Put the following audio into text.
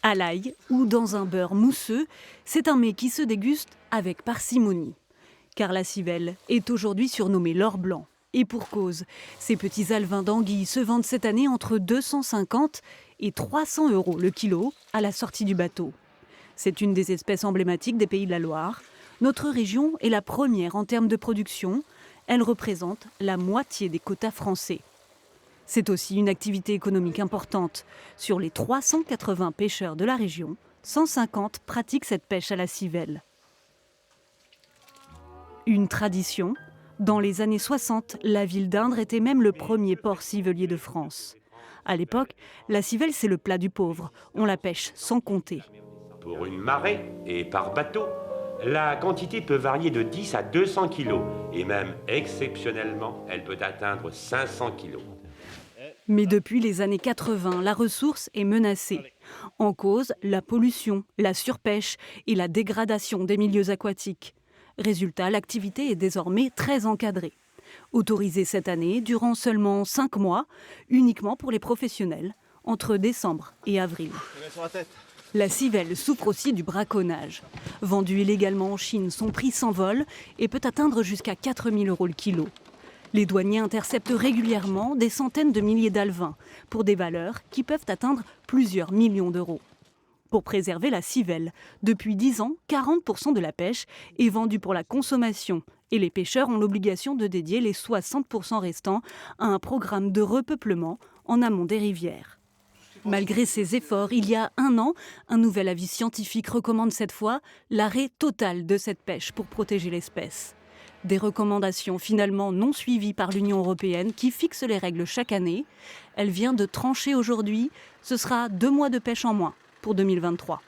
À l'ail ou dans un beurre mousseux, c'est un mets qui se déguste avec parcimonie. Car la civelle est aujourd'hui surnommée l'or blanc. Et pour cause, ces petits alevins d'anguille se vendent cette année entre 250 et 300 euros le kilo à la sortie du bateau. C'est une des espèces emblématiques des Pays de la Loire. Notre région est la première en termes de production. Elle représente la moitié des quotas français. C'est aussi une activité économique importante. Sur les 380 pêcheurs de la région, 150 pratiquent cette pêche à la civelle. Une tradition. Dans les années 60, la ville d'Indre était même le premier port civelier de France. À l'époque, la civelle, c'est le plat du pauvre. On la pêche sans compter. Pour une marée et par bateau, la quantité peut varier de 10 à 200 kg. Et même exceptionnellement, elle peut atteindre 500 kg. Mais depuis les années 80, la ressource est menacée. En cause, la pollution, la surpêche et la dégradation des milieux aquatiques. Résultat, l'activité est désormais très encadrée. Autorisée cette année durant seulement 5 mois, uniquement pour les professionnels, entre décembre et avril. La civelle souffre aussi du braconnage. Vendue illégalement en Chine, son prix s'envole et peut atteindre jusqu'à 4 000 euros le kilo. Les douaniers interceptent régulièrement des centaines de milliers d'alevins pour des valeurs qui peuvent atteindre plusieurs millions d'euros. Pour préserver la civelle, depuis 10 ans, 40% de la pêche est vendue pour la consommation et les pêcheurs ont l'obligation de dédier les 60% restants à un programme de repeuplement en amont des rivières. Malgré ces efforts, il y a 1 an, un nouvel avis scientifique recommande cette fois l'arrêt total de cette pêche pour protéger l'espèce. Des recommandations finalement non suivies par l'Union européenne qui fixe les règles chaque année. Elle vient de trancher aujourd'hui. Ce sera 2 mois de pêche en moins pour 2023.